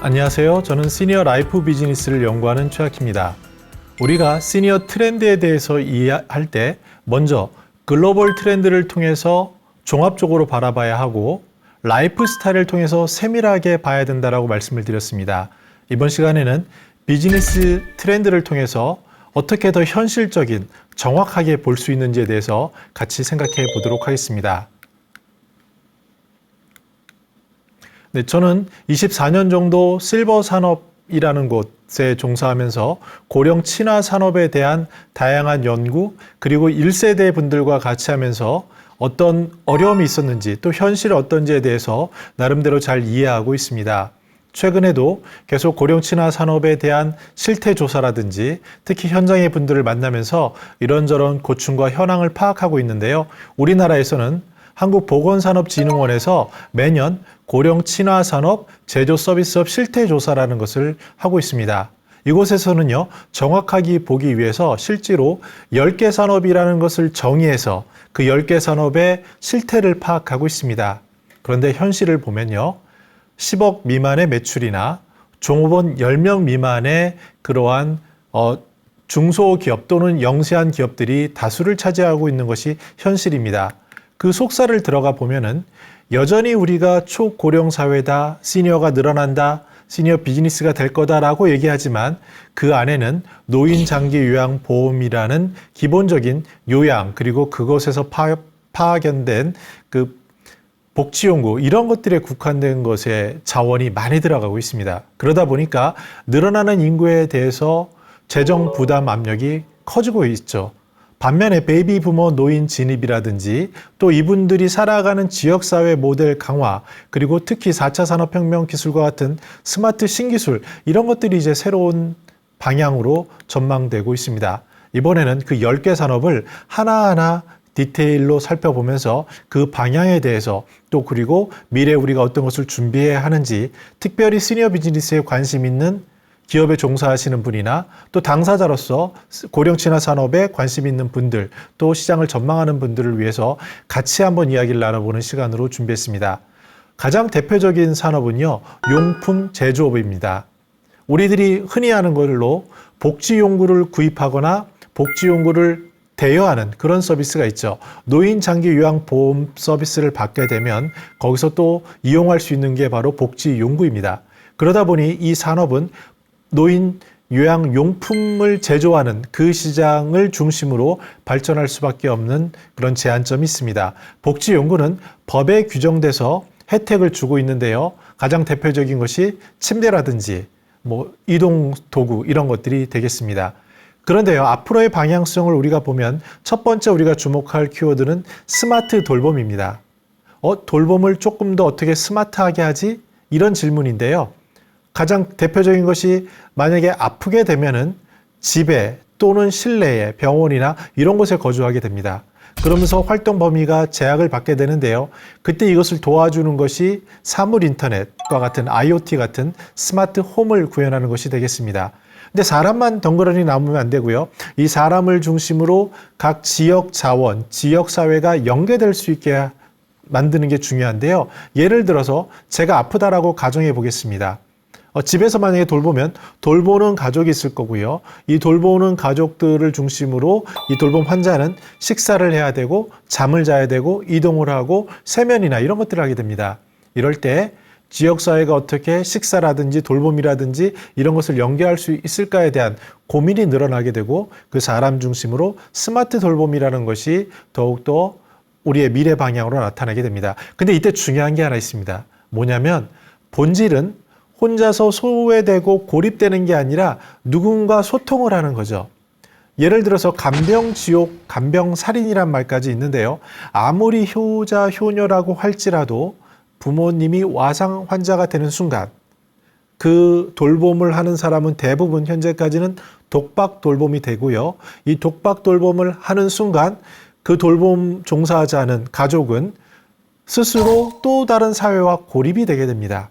안녕하세요. 저는 시니어 라이프 비즈니스를 연구하는 최학희입니다. 우리가 시니어 트렌드에 대해서 이해할 때 먼저 글로벌 트렌드를 통해서 종합적으로 바라봐야 하고 라이프 스타일을 통해서 세밀하게 봐야 된다고 말씀을 드렸습니다. 이번 시간에는 비즈니스 트렌드를 통해서 어떻게 더 현실적인, 정확하게 볼 수 있는지에 대해서 같이 생각해 보도록 하겠습니다. 네, 저는 24년 정도 실버 산업이라는 곳에 종사하면서 고령 친화 산업에 대한 다양한 연구, 그리고 1세대 분들과 같이 하면서 어떤 어려움이 있었는지 또 현실이 어떤지에 대해서 나름대로 잘 이해하고 있습니다. 최근에도 계속 고령 친화 산업에 대한 실태 조사라든지 특히 현장의 분들을 만나면서 이런저런 고충과 현황을 파악하고 있는데요. 우리나라에서는 한국보건산업진흥원에서 매년 고령 친화 산업 제조 서비스업 실태 조사라는 것을 하고 있습니다. 이곳에서는요, 정확하게 보기 위해서 실제로 10개 산업이라는 것을 정의해서 그 10개 산업의 실태를 파악하고 있습니다. 그런데 현실을 보면요, 10억 미만의 매출이나 종업원 10명 미만의 그러한 중소기업 또는 영세한 기업들이 다수를 차지하고 있는 것이 현실입니다. 그 속살을 들어가 보면은 여전히 우리가 초고령 사회다, 시니어가 늘어난다, 시니어 비즈니스가 될 거다라고 얘기하지만 그 안에는 노인 장기 요양 보험이라는 기본적인 요양 그리고 그것에서 파견된 그 복지 연구 이런 것들에 국한된 것에 자원이 많이 들어가고 있습니다. 그러다 보니까 늘어나는 인구에 대해서 재정 부담 압력이 커지고 있죠. 반면에 베이비 부머 노인 진입이라든지 또 이분들이 살아가는 지역사회 모델 강화 그리고 특히 4차 산업혁명 기술과 같은 스마트 신기술 이런 것들이 이제 새로운 방향으로 전망되고 있습니다. 이번에는 그 10개 산업을 하나하나 디테일로 살펴보면서 그 방향에 대해서 또 그리고 미래에 우리가 어떤 것을 준비해야 하는지 특별히 시니어 비즈니스에 관심 있는 기업에 종사하시는 분이나 또 당사자로서 고령 친화 산업에 관심 있는 분들 또 시장을 전망하는 분들을 위해서 같이 한번 이야기를 나눠보는 시간으로 준비했습니다. 가장 대표적인 산업은요, 용품 제조업입니다. 우리들이 흔히 하는 걸로 복지용구를 구입하거나 복지용구를 대여하는 그런 서비스가 있죠. 노인 장기 요양 보험 서비스를 받게 되면 거기서 또 이용할 수 있는 게 바로 복지용구입니다. 그러다 보니 이 산업은 노인 요양용품을 제조하는 그 시장을 중심으로 발전할 수밖에 없는 그런 제한점이 있습니다. 복지용구는 법에 규정돼서 혜택을 주고 있는데요. 가장 대표적인 것이 침대라든지 이동 도구 이런 것들이 되겠습니다. 그런데요, 앞으로의 방향성을 우리가 보면 첫 번째 우리가 주목할 키워드는 스마트 돌봄입니다. 돌봄을 조금 더 어떻게 스마트하게 하지? 이런 질문인데요. 가장 대표적인 것이 만약에 아프게 되면은 집에 또는 실내에 병원이나 이런 곳에 거주하게 됩니다. 그러면서 활동 범위가 제약을 받게 되는데요. 그때 이것을 도와주는 것이 사물 인터넷과 같은 IoT 같은 스마트 홈을 구현하는 것이 되겠습니다. 근데 사람만 덩그러니 남으면 안 되고요. 이 사람을 중심으로 각 지역 자원, 지역 사회가 연계될 수 있게 만드는 게 중요한데요. 예를 들어서 제가 아프다라고 가정해 보겠습니다. 집에서 만약에 돌보면 돌보는 가족이 있을 거고요. 이 돌보는 가족들을 중심으로 이 돌봄 환자는 식사를 해야 되고 잠을 자야 되고 이동을 하고 세면이나 이런 것들을 하게 됩니다. 이럴 때 지역사회가 어떻게 식사라든지 돌봄이라든지 이런 것을 연계할 수 있을까에 대한 고민이 늘어나게 되고 그 사람 중심으로 스마트 돌봄이라는 것이 더욱더 우리의 미래 방향으로 나타나게 됩니다. 근데 이때 중요한 게 하나 있습니다. 뭐냐면 본질은 혼자서 소외되고 고립되는 게 아니라 누군가 소통을 하는 거죠. 예를 들어서 간병지옥, 간병살인이란 말까지 있는데요. 아무리 효자, 효녀라고 할지라도 부모님이 와상 환자가 되는 순간 그 돌봄을 하는 사람은 대부분 현재까지는 독박 돌봄이 되고요. 이 독박 돌봄을 하는 순간 그 돌봄 종사하지 않은 가족은 스스로 또 다른 사회와 고립이 되게 됩니다.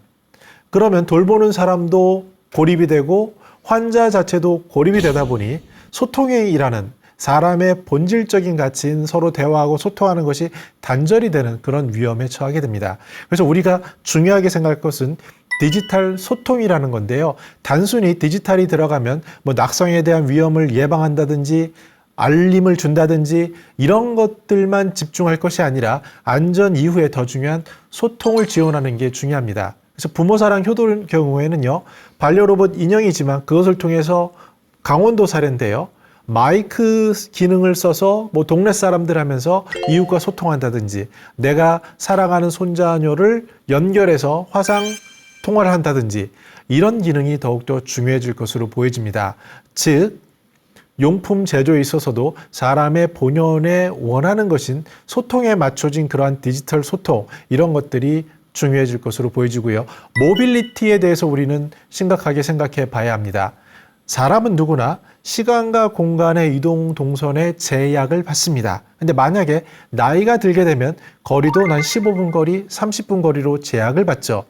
그러면 돌보는 사람도 고립이 되고 환자 자체도 고립이 되다 보니 소통에 일하는 사람의 본질적인 가치인 서로 대화하고 소통하는 것이 단절이 되는 그런 위험에 처하게 됩니다. 그래서 우리가 중요하게 생각할 것은 디지털 소통이라는 건데요. 단순히 디지털이 들어가면 뭐 낙성에 대한 위험을 예방한다든지 알림을 준다든지 이런 것들만 집중할 것이 아니라 안전 이후에 더 중요한 소통을 지원하는 게 중요합니다. 그래서 부모 사랑 효도의 경우에는요, 반려로봇 인형이지만 그것을 통해서 강원도 사례인데요. 마이크 기능을 써서 뭐 동네 사람들 하면서 이웃과 소통한다든지 내가 사랑하는 손자녀를 연결해서 화상 통화를 한다든지 이런 기능이 더욱더 중요해질 것으로 보여집니다. 즉, 용품 제조에 있어서도 사람의 본연에 원하는 것인 소통에 맞춰진 그러한 디지털 소통, 이런 것들이 중요해질 것으로 보여지고요. 모빌리티에 대해서 우리는 심각하게 생각해 봐야 합니다. 사람은 누구나 시간과 공간의 이동 동선에 제약을 받습니다. 근데 만약에 나이가 들게 되면 거리도 난 15분 거리, 30분 거리로 제약을 받죠.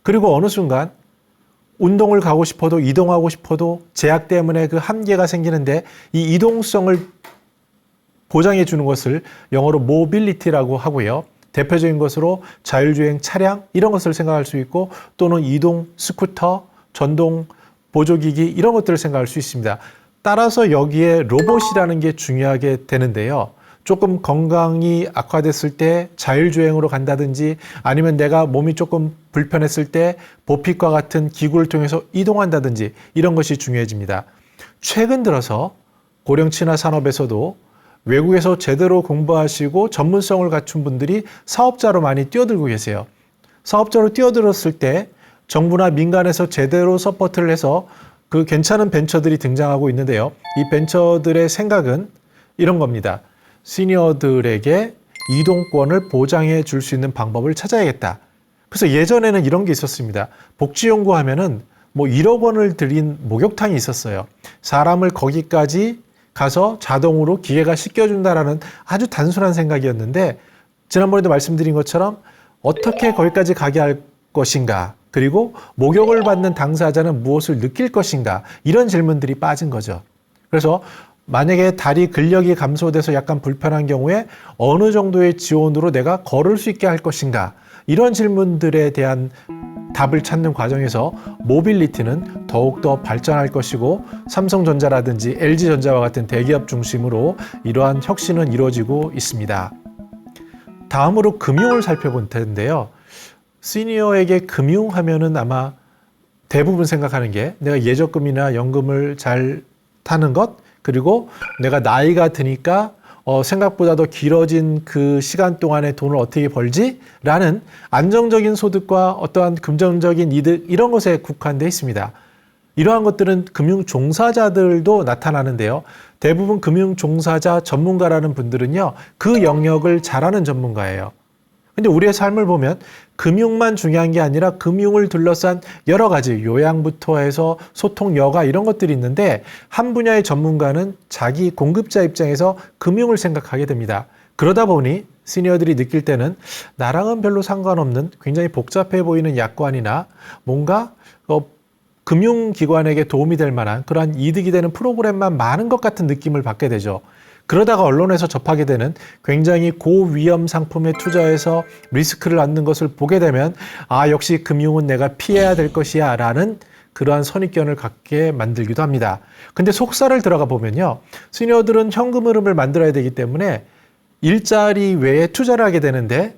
그리고 어느 순간 운동을 가고 싶어도 이동하고 싶어도 제약 때문에 그 한계가 생기는데 이 이동성을 보장해 주는 것을 영어로 모빌리티라고 하고요. 대표적인 것으로 자율주행 차량 이런 것을 생각할 수 있고 또는 이동 스쿠터, 전동 보조기기 이런 것들을 생각할 수 있습니다. 따라서 여기에 로봇이라는 게 중요하게 되는데요. 조금 건강이 악화됐을 때 자율주행으로 간다든지 아니면 내가 몸이 조금 불편했을 때 보핏과 같은 기구를 통해서 이동한다든지 이런 것이 중요해집니다. 최근 들어서 고령 친화 산업에서도 외국에서 제대로 공부하시고 전문성을 갖춘 분들이 사업자로 많이 뛰어들고 계세요. 사업자로 뛰어들었을 때 정부나 민간에서 제대로 서포트를 해서 그 괜찮은 벤처들이 등장하고 있는데요. 이 벤처들의 생각은 이런 겁니다. 시니어들에게 이동권을 보장해 줄 수 있는 방법을 찾아야겠다. 그래서 예전에는 이런 게 있었습니다. 복지연구 하면은 뭐 1억 원을 들인 목욕탕이 있었어요. 사람을 거기까지 가서 자동으로 기계가 씻겨준다라는 아주 단순한 생각이었는데 지난번에도 말씀드린 것처럼 어떻게 거기까지 가게 할 것인가, 그리고 목욕을 받는 당사자는 무엇을 느낄 것인가, 이런 질문들이 빠진 거죠. 그래서 만약에 다리 근력이 감소돼서 약간 불편한 경우에 어느 정도의 지원으로 내가 걸을 수 있게 할 것인가, 이런 질문들에 대한 답을 찾는 과정에서 모빌리티는 더욱더 발전할 것이고 삼성전자라든지 LG전자와 같은 대기업 중심으로 이러한 혁신은 이루어지고 있습니다. 다음으로 금융을 살펴볼 텐데요. 시니어에게 금융하면은 아마 대부분 생각하는 게 내가 예적금이나 연금을 잘 타는 것, 그리고 내가 나이가 드니까 생각보다 더 길어진 그 시간 동안에 돈을 어떻게 벌지? 라는 안정적인 소득과 어떠한 금전적인 이득, 이런 것에 국한되어 있습니다. 이러한 것들은 금융 종사자들도 나타나는데요. 대부분 금융 종사자 전문가라는 분들은요, 그 영역을 잘하는 전문가예요. 근데 우리의 삶을 보면 금융만 중요한 게 아니라 금융을 둘러싼 여러 가지 요양부터 해서 소통, 여가 이런 것들이 있는데 한 분야의 전문가는 자기 공급자 입장에서 금융을 생각하게 됩니다. 그러다 보니 시니어들이 느낄 때는 나랑은 별로 상관없는 굉장히 복잡해 보이는 약관이나 뭔가 금융기관에게 도움이 될 만한 그러한 이득이 되는 프로그램만 많은 것 같은 느낌을 받게 되죠. 그러다가 언론에서 접하게 되는 굉장히 고위험 상품에 투자해서 리스크를 안는 것을 보게 되면 아, 역시 금융은 내가 피해야 될 것이야 라는 그러한 선입견을 갖게 만들기도 합니다. 근데 속사를 들어가 보면요, 시니어들은 현금 흐름을 만들어야 되기 때문에 일자리 외에 투자를 하게 되는데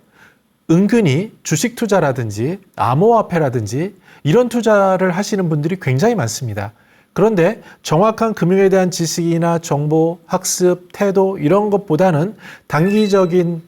은근히 주식 투자라든지 암호화폐라든지 이런 투자를 하시는 분들이 굉장히 많습니다. 그런데 정확한 금융에 대한 지식이나 정보, 학습, 태도 이런 것보다는 단기적인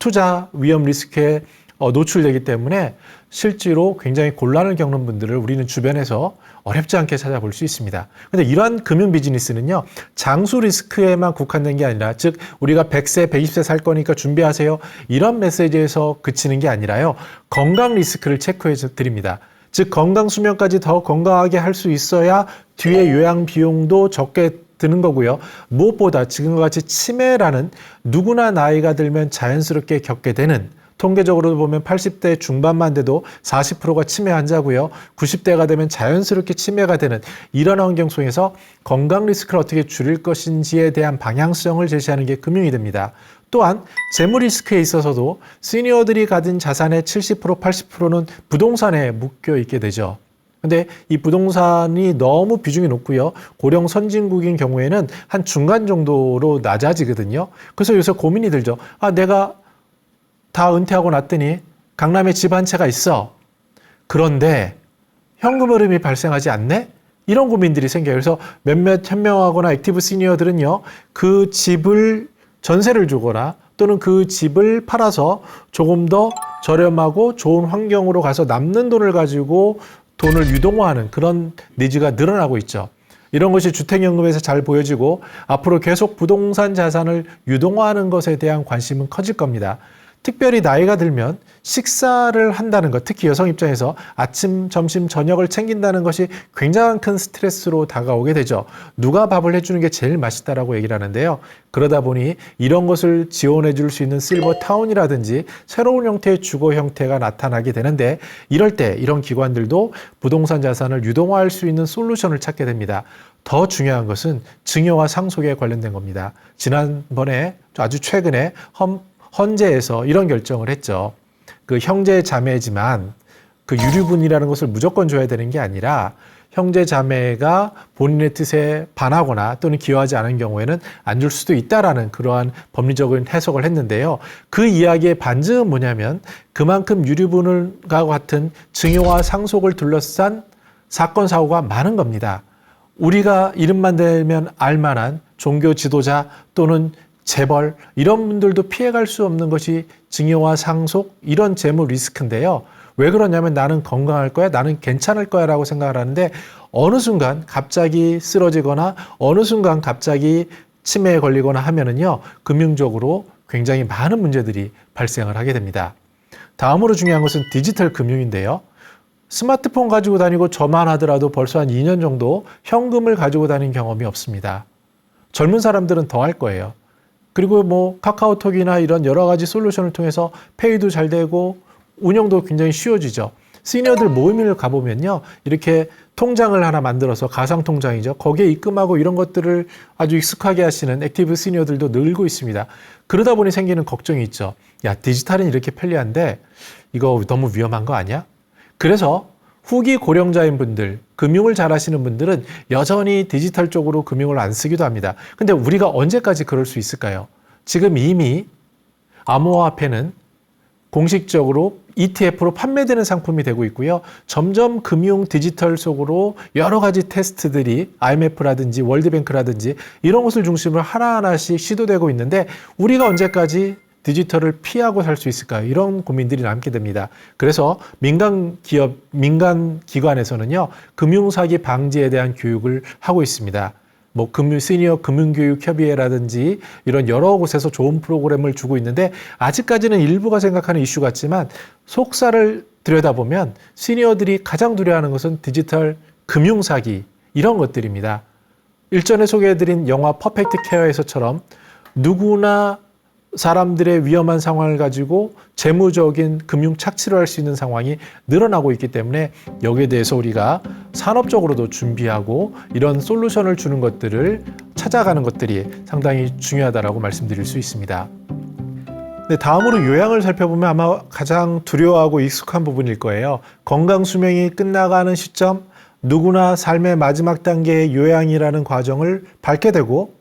투자 위험 리스크에 노출되기 때문에 실제로 굉장히 곤란을 겪는 분들을 우리는 주변에서 어렵지 않게 찾아볼 수 있습니다. 그런데 이러한 금융 비즈니스는요, 장수 리스크에만 국한된 게 아니라, 즉 우리가 100세, 120세 살 거니까 준비하세요, 이런 메시지에서 그치는 게 아니라요, 건강 리스크를 체크해 드립니다. 즉 건강 수명까지 더 건강하게 할 수 있어야 뒤에 요양 비용도 적게 드는 거고요. 무엇보다 지금과 같이 치매라는 누구나 나이가 들면 자연스럽게 겪게 되는, 통계적으로 보면 80대 중반만 돼도 40%가 치매 환자고요. 90대가 되면 자연스럽게 치매가 되는 이런 환경 속에서 건강 리스크를 어떻게 줄일 것인지에 대한 방향성을 제시하는 게 금융이 됩니다. 또한 재무 리스크에 있어서도 시니어들이 가진 자산의 70%, 80%는 부동산에 묶여 있게 되죠. 근데 이 부동산이 너무 비중이 높고요. 고령 선진국인 경우에는 한 중간 정도로 낮아지거든요. 그래서 요새 고민이 들죠. 아, 내가 다 은퇴하고 났더니 강남에 집 한 채가 있어. 그런데 현금 흐름이 발생하지 않네? 이런 고민들이 생겨요. 그래서 몇몇 현명하거나 액티브 시니어들은요, 그 집을 전세를 주거나 또는 그 집을 팔아서 조금 더 저렴하고 좋은 환경으로 가서 남는 돈을 가지고 돈을 유동화하는 그런 니즈가 늘어나고 있죠. 이런 것이 주택연금에서 잘 보여지고 앞으로 계속 부동산 자산을 유동화하는 것에 대한 관심은 커질 겁니다. 특별히 나이가 들면 식사를 한다는 것, 특히 여성 입장에서 아침, 점심, 저녁을 챙긴다는 것이 굉장히 큰 스트레스로 다가오게 되죠. 누가 밥을 해주는 게 제일 맛있다라고 얘기를 하는데요. 그러다 보니 이런 것을 지원해 줄 수 있는 실버타운이라든지 새로운 형태의 주거 형태가 나타나게 되는데, 이럴 때 이런 기관들도 부동산 자산을 유동화할 수 있는 솔루션을 찾게 됩니다. 더 중요한 것은 증여와 상속에 관련된 겁니다. 지난번에 아주 최근에 헌재에서 이런 결정을 했죠. 그 형제 자매지만 그 유류분이라는 것을 무조건 줘야 되는 게 아니라 형제 자매가 본인의 뜻에 반하거나 또는 기여하지 않은 경우에는 안 줄 수도 있다라는 그러한 법리적인 해석을 했는데요. 그 이야기의 반증은 뭐냐면 그만큼 유류분과 같은 증여와 상속을 둘러싼 사건 사고가 많은 겁니다. 우리가 이름만 대면 알만한 종교 지도자 또는 재벌 이런 분들도 피해갈 수 없는 것이 증여와 상속 이런 재무 리스크인데요. 왜 그러냐면 나는 건강할 거야, 나는 괜찮을 거야 라고 생각을 하는데 어느 순간 갑자기 쓰러지거나 어느 순간 갑자기 치매에 걸리거나 하면은요, 금융적으로 굉장히 많은 문제들이 발생을 하게 됩니다. 다음으로 중요한 것은 디지털 금융인데요. 스마트폰 가지고 다니고 저만 하더라도 벌써 한 2년 정도 현금을 가지고 다닌 경험이 없습니다. 젊은 사람들은 더 할 거예요. 그리고 뭐 카카오톡이나 이런 여러 가지 솔루션을 통해서 페이도 잘 되고 운영도 굉장히 쉬워지죠. 시니어들 모임을 가보면요, 이렇게 통장을 하나 만들어서 가상 통장이죠. 거기에 입금하고 이런 것들을 아주 익숙하게 하시는 액티브 시니어들도 늘고 있습니다. 그러다 보니 생기는 걱정이 있죠. 야, 디지털은 이렇게 편리한데 이거 너무 위험한 거 아니야? 그래서 후기 고령자인 분들, 금융을 잘 하시는 분들은 여전히 디지털 쪽으로 금융을 안 쓰기도 합니다. 근데 우리가 언제까지 그럴 수 있을까요? 지금 이미 암호화폐는 공식적으로 ETF로 판매되는 상품이 되고 있고요. 점점 금융 디지털 속으로 여러 가지 테스트들이 IMF라든지 월드뱅크라든지 이런 것을 중심으로 하나하나씩 시도되고 있는데 우리가 언제까지 디지털을 피하고 살 수 있을까요? 이런 고민들이 남게 됩니다. 그래서 민간 기업, 민간 기관에서는요, 금융사기 방지에 대한 교육을 하고 있습니다. 뭐 시니어 금융교육협의회라든지 이런 여러 곳에서 좋은 프로그램을 주고 있는데 아직까지는 일부가 생각하는 이슈 같지만 속살을 들여다보면 시니어들이 가장 두려워하는 것은 디지털 금융사기 이런 것들입니다. 일전에 소개해드린 영화 퍼펙트 케어에서처럼 누구나 사람들의 위험한 상황을 가지고 재무적인 금융 착취를 할 수 있는 상황이 늘어나고 있기 때문에 여기에 대해서 우리가 산업적으로도 준비하고 이런 솔루션을 주는 것들을 찾아가는 것들이 상당히 중요하다고 말씀드릴 수 있습니다. 네, 다음으로 요양을 살펴보면 아마 가장 두려워하고 익숙한 부분일 거예요. 건강 수명이 끝나가는 시점, 누구나 삶의 마지막 단계의 요양이라는 과정을 밟게 되고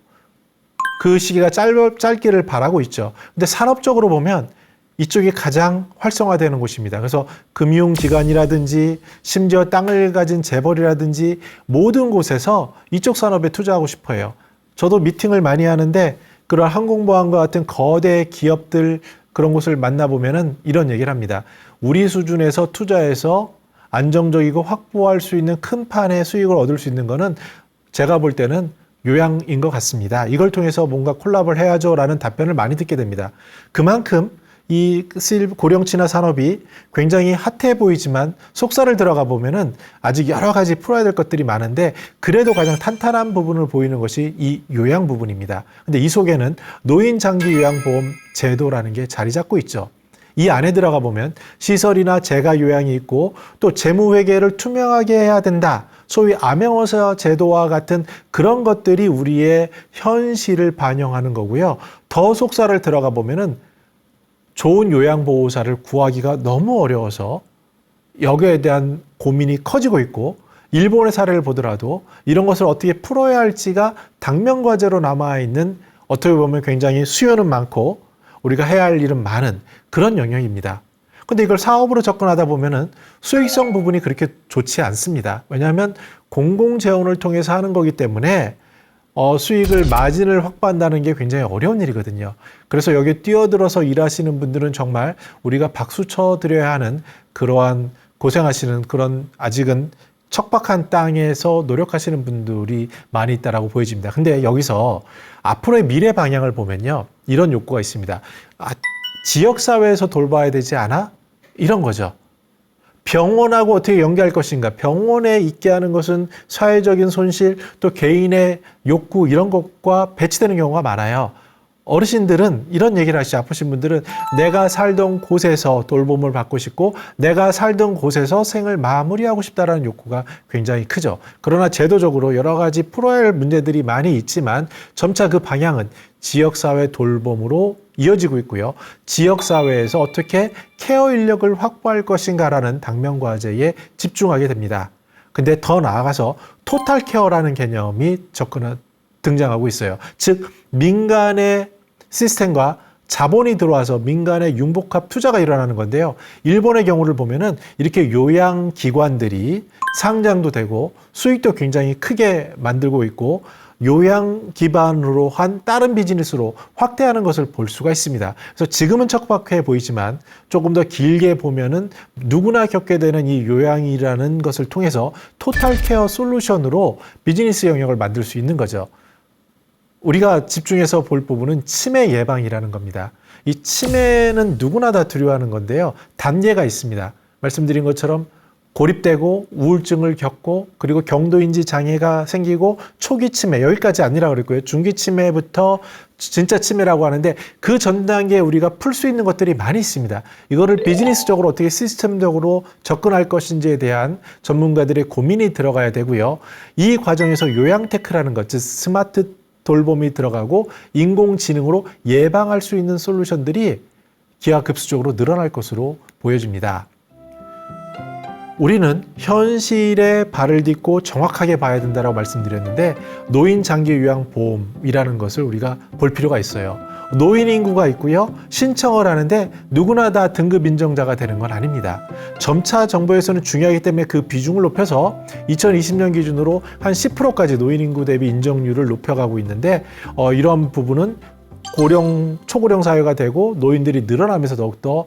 그 시기가 짧기를 바라고 있죠. 근데 산업적으로 보면 이쪽이 가장 활성화되는 곳입니다. 그래서 금융기관이라든지 심지어 땅을 가진 재벌이라든지 모든 곳에서 이쪽 산업에 투자하고 싶어 해요. 저도 미팅을 많이 하는데 그런 항공모함과 같은 거대 기업들 그런 곳을 만나보면은 이런 얘기를 합니다. 우리 수준에서 투자해서 안정적이고 확보할 수 있는 큰 판의 수익을 얻을 수 있는 거는 제가 볼 때는 요양인 것 같습니다. 이걸 통해서 뭔가 콜라보를 해야죠 라는 답변을 많이 듣게 됩니다. 그만큼 이 고령 친화 산업이 굉장히 핫해 보이지만 속살을 들어가 보면은 아직 여러 가지 풀어야 될 것들이 많은데 그래도 가장 탄탄한 부분을 보이는 것이 이 요양 부분입니다. 근데 이 속에는 노인 장기 요양보험 제도라는 게 자리 잡고 있죠. 이 안에 들어가 보면 시설이나 재가 요양이 있고 또 재무회계를 투명하게 해야 된다. 소위 암행어사 제도와 같은 그런 것들이 우리의 현실을 반영하는 거고요. 더 속사를 들어가 보면은 좋은 요양보호사를 구하기가 너무 어려워서 여기에 대한 고민이 커지고 있고, 일본의 사례를 보더라도 이런 것을 어떻게 풀어야 할지가 당면과제로 남아있는, 어떻게 보면 굉장히 수요는 많고 우리가 해야 할 일은 많은 그런 영역입니다. 근데 이걸 사업으로 접근하다 보면은 수익성 부분이 그렇게 좋지 않습니다. 왜냐하면 공공재원을 통해서 하는 거기 때문에 수익을, 마진을 확보한다는 게 굉장히 어려운 일이거든요. 그래서 여기에 뛰어들어서 일하시는 분들은 정말 우리가 박수 쳐드려야 하는 그러한 고생하시는 그런 아직은 척박한 땅에서 노력하시는 분들이 많이 있다라고 보여집니다. 근데 여기서 앞으로의 미래 방향을 보면요, 이런 욕구가 있습니다. 지역사회에서 돌봐야 되지 않아? 이런 거죠. 병원하고 어떻게 연계할 것인가? 병원에 있게 하는 것은 사회적인 손실, 또 개인의 욕구, 이런 것과 배치되는 경우가 많아요. 어르신들은 이런 얘기를 하시죠. 아프신 분들은 내가 살던 곳에서 돌봄을 받고 싶고 내가 살던 곳에서 생을 마무리하고 싶다라는 욕구가 굉장히 크죠. 그러나 제도적으로 여러 가지 풀어야 할 문제들이 많이 있지만 점차 그 방향은 지역사회 돌봄으로 이어지고 있고요. 지역사회에서 어떻게 케어 인력을 확보할 것인가라는 당면과제에 집중하게 됩니다. 근데 더 나아가서 토탈 케어라는 개념이 등장하고 있어요. 즉 민간의 시스템과 자본이 들어와서 민간의 융복합 투자가 일어나는 건데요. 일본의 경우를 보면은 이렇게 요양기관들이 상장도 되고 수익도 굉장히 크게 만들고 있고 요양 기반으로 한 다른 비즈니스로 확대하는 것을 볼 수가 있습니다. 그래서 지금은 척박해 보이지만 조금 더 길게 보면은 누구나 겪게 되는 이 요양이라는 것을 통해서 토탈 케어 솔루션으로 비즈니스 영역을 만들 수 있는 거죠. 우리가 집중해서 볼 부분은 치매 예방이라는 겁니다. 이 치매는 누구나 다 두려워하는 건데요. 단계가 있습니다. 말씀드린 것처럼 고립되고 우울증을 겪고 그리고 경도인지 장애가 생기고 초기 치매, 여기까지 아니라 그랬고요. 중기 치매부터 진짜 치매라고 하는데 그 전 단계에 우리가 풀 수 있는 것들이 많이 있습니다. 이거를 비즈니스적으로 어떻게 시스템적으로 접근할 것인지에 대한 전문가들의 고민이 들어가야 되고요. 이 과정에서 요양테크라는 것, 즉 스마트 돌봄이 들어가고 인공지능으로 예방할 수 있는 솔루션들이 기하급수적으로 늘어날 것으로 보여집니다. 우리는 현실에 발을 딛고 정확하게 봐야 된다고 말씀드렸는데 노인 장기 요양 보험이라는 것을 우리가 볼 필요가 있어요. 노인 인구가 있고요. 신청을 하는데 누구나 다 등급 인정자가 되는 건 아닙니다. 점차 정부에서는 중요하기 때문에 그 비중을 높여서 2020년 기준으로 한 10%까지 노인 인구 대비 인정률을 높여가고 있는데 이런 부분은 초고령 사회가 되고 노인들이 늘어나면서 더욱더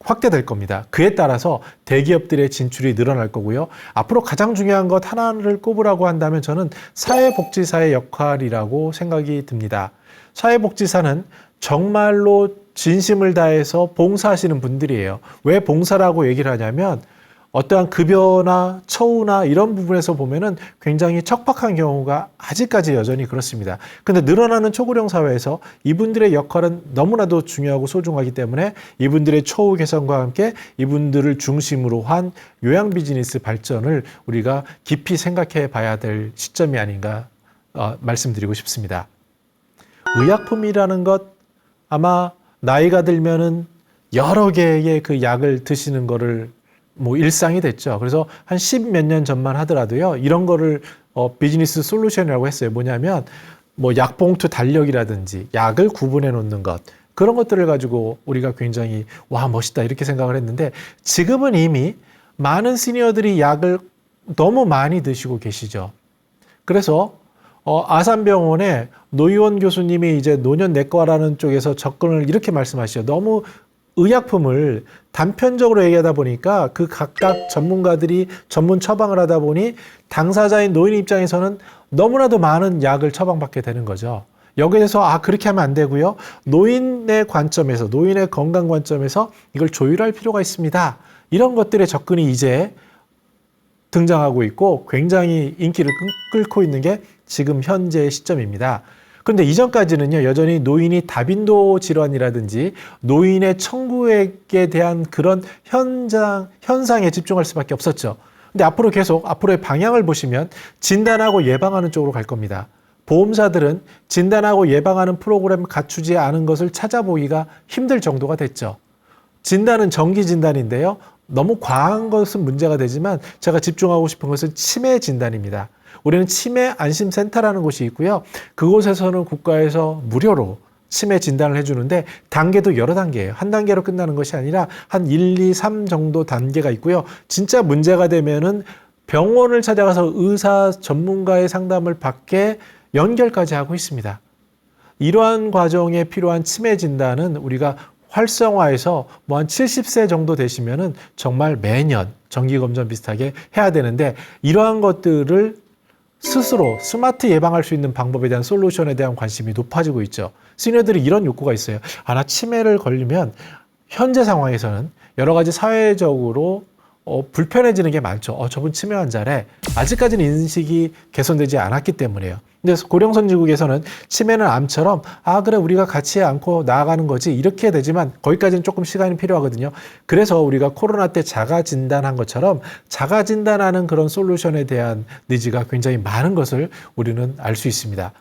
확대될 겁니다. 그에 따라서 대기업들의 진출이 늘어날 거고요. 앞으로 가장 중요한 것 하나를 꼽으라고 한다면 저는 사회복지사의 역할이라고 생각이 듭니다. 사회복지사는 정말로 진심을 다해서 봉사하시는 분들이에요. 왜 봉사라고 얘기를 하냐면 어떠한 급여나 처우나 이런 부분에서 보면은 굉장히 척박한 경우가 아직까지 여전히 그렇습니다. 근데 늘어나는 초고령 사회에서 이분들의 역할은 너무나도 중요하고 소중하기 때문에 이분들의 처우 개선과 함께 이분들을 중심으로 한 요양 비즈니스 발전을 우리가 깊이 생각해 봐야 될 시점이 아닌가 말씀드리고 싶습니다. 의약품이라는 것, 아마 나이가 들면은 여러 개의 그 약을 드시는 거를 일상이 됐죠. 그래서 한 10몇 년 전만 하더라도요, 이런 거를 비즈니스 솔루션이라고 했어요. 뭐냐면 약봉투 달력이라든지 약을 구분해 놓는 것, 그런 것들을 가지고 우리가 굉장히 와 멋있다 이렇게 생각을 했는데 지금은 이미 많은 시니어들이 약을 너무 많이 드시고 계시죠. 그래서 아산병원의 노희원 교수님이 이제 노년내과라는 쪽에서 접근을 이렇게 말씀하시죠. 너무 의약품을 단편적으로 얘기하다 보니까 그 각각 전문가들이 전문 처방을 하다 보니 당사자인 노인 입장에서는 너무나도 많은 약을 처방받게 되는 거죠. 여기에서 그렇게 하면 안 되고요. 노인의 관점에서, 노인의 건강 관점에서 이걸 조율할 필요가 있습니다. 이런 것들의 접근이 이제 등장하고 있고 굉장히 인기를 끌고 있는 게 지금 현재의 시점입니다. 그런데 이전까지는요, 여전히 노인이 다빈도 질환이라든지 노인의 청구액에 대한 그런 현상에 집중할 수밖에 없었죠. 근데 앞으로 계속 앞으로의 방향을 보시면 진단하고 예방하는 쪽으로 갈 겁니다. 보험사들은 진단하고 예방하는 프로그램 갖추지 않은 것을 찾아보기가 힘들 정도가 됐죠. 진단은 정기 진단인데요. 너무 과한 것은 문제가 되지만 제가 집중하고 싶은 것은 치매 진단입니다. 우리는 치매 안심센터라는 곳이 있고요. 그곳에서는 국가에서 무료로 치매 진단을 해주는데 단계도 여러 단계예요. 한 단계로 끝나는 것이 아니라 한 1, 2, 3 정도 단계가 있고요. 진짜 문제가 되면은 병원을 찾아가서 의사 전문가의 상담을 받게 연결까지 하고 있습니다. 이러한 과정에 필요한 치매 진단은 우리가 활성화해서 뭐 한 70세 정도 되시면은 정말 매년 정기검진 비슷하게 해야 되는데 이러한 것들을 스스로 스마트 예방할 수 있는 방법에 대한 솔루션에 대한 관심이 높아지고 있죠. 시니어들이 이런 욕구가 있어요. 나 치매를 걸리면 현재 상황에서는 여러 가지 사회적으로 불편해지는 게 많죠. 저분 치매 환자래. 아직까지는 인식이 개선되지 않았기 때문에요. 근데 고령선진국에서는 치매는 암처럼 그래 우리가 같이 안고 나아가는 거지 이렇게 되지만 거기까지는 조금 시간이 필요하거든요. 그래서 우리가 코로나 때 자가 진단한 것처럼 자가 진단하는 그런 솔루션에 대한 니즈가 굉장히 많은 것을 우리는 알 수 있습니다.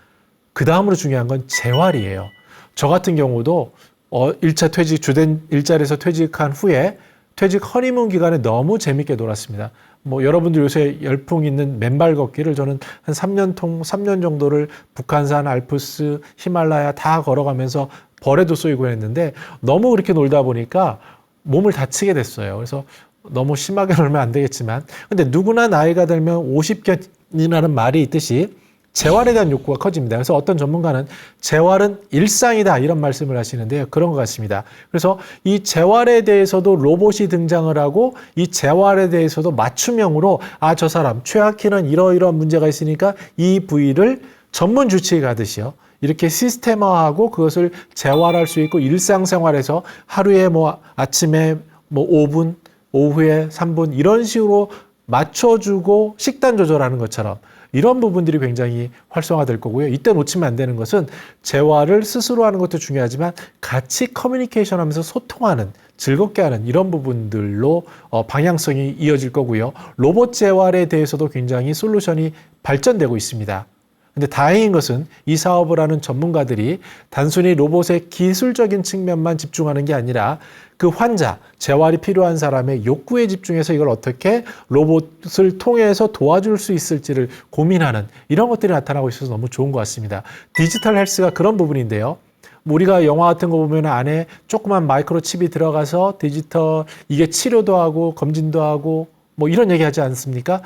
그 다음으로 중요한 건 재활이에요. 저 같은 경우도 1차 퇴직, 주된 일자리에서 퇴직한 후에 퇴직 허니문 기간에 너무 재밌게 놀았습니다. 여러분들 요새 열풍 있는 맨발 걷기를 저는 한 3년 정도를 북한산, 알프스, 히말라야 다 걸어가면서 벌에도 쏘이고 했는데 너무 그렇게 놀다 보니까 몸을 다치게 됐어요. 그래서 너무 심하게 놀면 안 되겠지만 근데 누구나 나이가 들면 50견이라는 말이 있듯이 재활에 대한 욕구가 커집니다. 그래서 어떤 전문가는 재활은 일상이다 이런 말씀을 하시는데요. 그런 것 같습니다. 그래서 이 재활에 대해서도 로봇이 등장을 하고 이 재활에 대해서도 맞춤형으로 저 사람 최악희는 이러이러한 문제가 있으니까 이 부위를 전문 주치의 가듯이요. 이렇게 시스템화하고 그것을 재활할 수 있고 일상생활에서 하루에 아침에 5분, 오후에 3분 이런 식으로 맞춰주고 식단 조절하는 것처럼 이런 부분들이 굉장히 활성화될 거고요. 이때 놓치면 안 되는 것은 재활을 스스로 하는 것도 중요하지만 같이 커뮤니케이션 하면서 소통하는, 즐겁게 하는 이런 부분들로 방향성이 이어질 거고요. 로봇 재활에 대해서도 굉장히 솔루션이 발전되고 있습니다. 근데 다행인 것은 이 사업을 하는 전문가들이 단순히 로봇의 기술적인 측면만 집중하는 게 아니라 그 환자, 재활이 필요한 사람의 욕구에 집중해서 이걸 어떻게 로봇을 통해서 도와줄 수 있을지를 고민하는 이런 것들이 나타나고 있어서 너무 좋은 것 같습니다. 디지털 헬스가 그런 부분인데요. 우리가 영화 같은 거 보면 안에 조그만 마이크로 칩이 들어가서 디지털 이게 치료도 하고 검진도 하고 이런 얘기 하지 않습니까?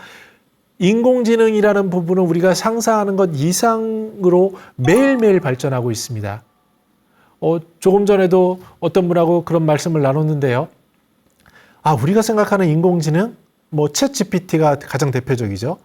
인공지능이라는 부분은 우리가 상상하는 것 이상으로 매일매일 발전하고 있습니다. 조금 전에도 어떤 분하고 그런 말씀을 나눴는데요. 우리가 생각하는 인공지능, 챗 GPT가 가장 대표적이죠.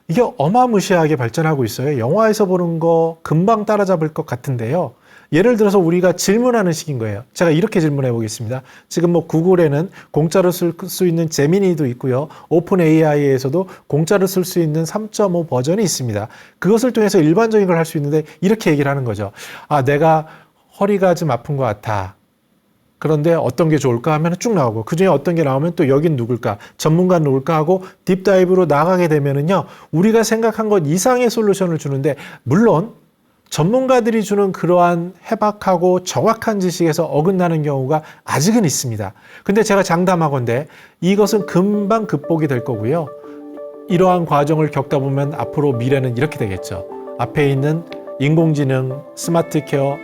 이게 어마무시하게 발전하고 있어요. 영화에서 보는 거 금방 따라잡을 것 같은데요. 예를 들어서 우리가 질문하는 식인 거예요. 제가 이렇게 질문해 보겠습니다. 지금 구글에는 공짜로 쓸 수 있는 제미니도 있고요. 오픈 AI에서도 공짜로 쓸 수 있는 3.5 버전이 있습니다. 그것을 통해서 일반적인 걸 할 수 있는데 이렇게 얘기를 하는 거죠. 내가 허리가 좀 아픈 것 같아. 그런데 어떤 게 좋을까 하면 쭉 나오고 그중에 어떤 게 나오면 또 여긴 누굴까? 전문가는 누굴까 하고 딥다이브로 나가게 되면은요. 우리가 생각한 것 이상의 솔루션을 주는데 물론 전문가들이 주는 그러한 해박하고 정확한 지식에서 어긋나는 경우가 아직은 있습니다. 근데 제가 장담하건대 이것은 금방 극복이 될 거고요. 이러한 과정을 겪다 보면 앞으로 미래는 이렇게 되겠죠. 앞에 있는 인공지능, 스마트 케어,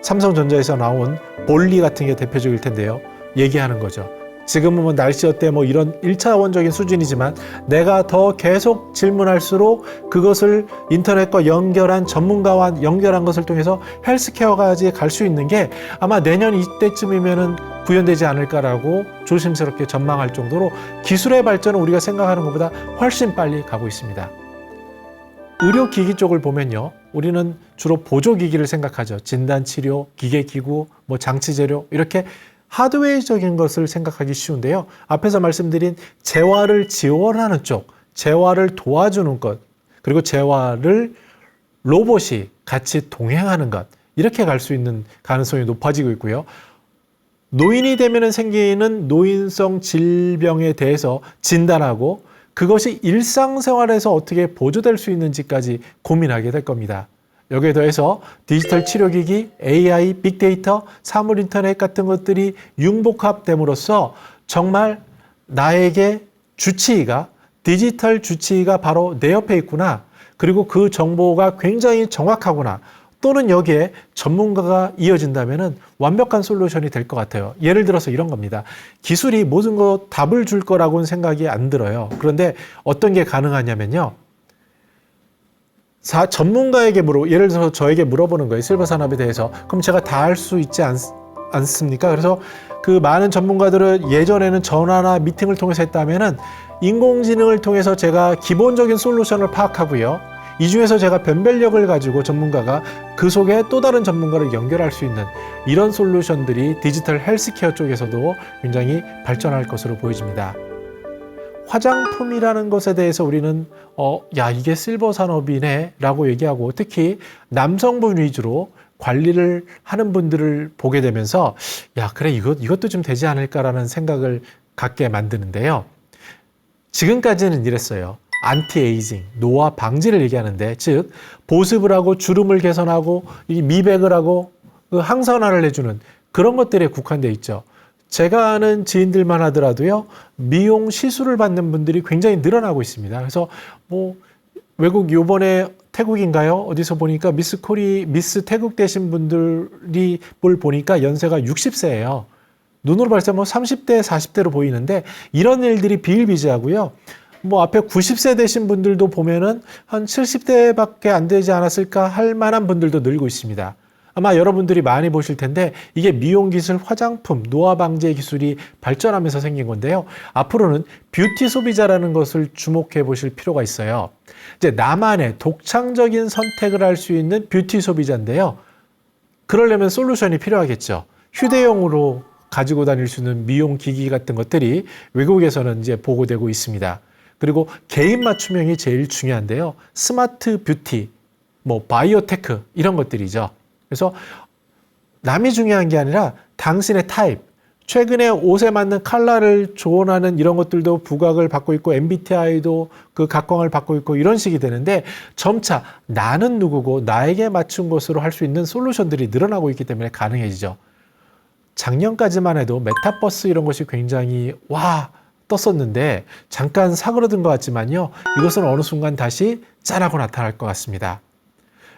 삼성전자에서 나온 볼리 같은 게 대표적일 텐데요. 얘기하는 거죠. 지금은 날씨 어때 이런 1차원적인 수준이지만 내가 더 계속 질문할수록 그것을 인터넷과 연결한 전문가와 연결한 것을 통해서 헬스케어까지 갈 수 있는 게 아마 내년 이때쯤이면은 구현되지 않을까라고 조심스럽게 전망할 정도로 기술의 발전은 우리가 생각하는 것보다 훨씬 빨리 가고 있습니다. 의료기기 쪽을 보면요. 우리는 주로 보조기기를 생각하죠. 진단치료, 기계기구, 장치재료 이렇게 하드웨어적인 것을 생각하기 쉬운데요. 앞에서 말씀드린 재활을 지원하는 쪽, 재활을 도와주는 것, 그리고 재활을 로봇이 같이 동행하는 것, 이렇게 갈 수 있는 가능성이 높아지고 있고요. 노인이 되면 생기는 노인성 질병에 대해서 진단하고 그것이 일상생활에서 어떻게 보조될 수 있는지까지 고민하게 될 겁니다. 여기에 더해서 디지털 치료기기, AI, 빅데이터, 사물인터넷 같은 것들이 융복합됨으로써 정말 나에게 주치의가, 디지털 주치의가 바로 내 옆에 있구나. 그리고 그 정보가 굉장히 정확하구나. 또는 여기에 전문가가 이어진다면 완벽한 솔루션이 될 것 같아요. 예를 들어서 이런 겁니다. 기술이 모든 것 답을 줄 거라고는 생각이 안 들어요. 그런데 어떤 게 가능하냐면요. 전문가에게 예를 들어서 저에게 물어보는 거예요. 실버 산업에 대해서. 그럼 제가 다 할 수 있지 않습니까? 그래서 그 많은 전문가들은 예전에는 전화나 미팅을 통해서 했다면은 인공지능을 통해서 제가 기본적인 솔루션을 파악하고요. 이 중에서 제가 변별력을 가지고 전문가가 그 속에 또 다른 전문가를 연결할 수 있는 이런 솔루션들이 디지털 헬스케어 쪽에서도 굉장히 발전할 것으로 보여집니다. 화장품이라는 것에 대해서 우리는 이게 실버 산업이네 라고 얘기하고 특히 남성분 위주로 관리를 하는 분들을 보게 되면서 그래 이것도 좀 되지 않을까라는 생각을 갖게 만드는데요. 지금까지는 이랬어요. 안티에이징, 노화 방지를 얘기하는데 즉 보습을 하고 주름을 개선하고 미백을 하고 항산화를 해주는 그런 것들에 국한되어 있죠. 제가 아는 지인들만 하더라도요. 미용 시술을 받는 분들이 굉장히 늘어나고 있습니다. 그래서 외국 요번에 태국인가요? 어디서 보니까 미스 태국 되신 분들이 보니까 연세가 60세예요. 눈으로 봤을 때 30대, 40대로 보이는데 이런 일들이 비일비재하고요. 앞에 90세 되신 분들도 보면은 한 70대밖에 안 되지 않았을까 할 만한 분들도 늘고 있습니다. 아마 여러분들이 많이 보실 텐데 이게 미용 기술, 화장품, 노화 방제 기술이 발전하면서 생긴 건데요. 앞으로는 뷰티 소비자라는 것을 주목해 보실 필요가 있어요. 이제 나만의 독창적인 선택을 할 수 있는 뷰티 소비자인데요. 그러려면 솔루션이 필요하겠죠. 휴대용으로 가지고 다닐 수 있는 미용 기기 같은 것들이 외국에서는 이제 보고되고 있습니다. 그리고 개인 맞춤형이 제일 중요한데요. 스마트 뷰티, 바이오테크 이런 것들이죠. 그래서 남이 중요한 게 아니라 당신의 타입, 최근에 옷에 맞는 컬러를 조언하는 이런 것들도 부각을 받고 있고 MBTI도 그 각광을 받고 있고 이런 식이 되는데 점차 나는 누구고 나에게 맞춘 것으로 할 수 있는 솔루션들이 늘어나고 있기 때문에 가능해지죠. 작년까지만 해도 메타버스 이런 것이 굉장히 떴었는데 잠깐 사그러든 것 같지만요. 이것은 어느 순간 다시 짠하고 나타날 것 같습니다.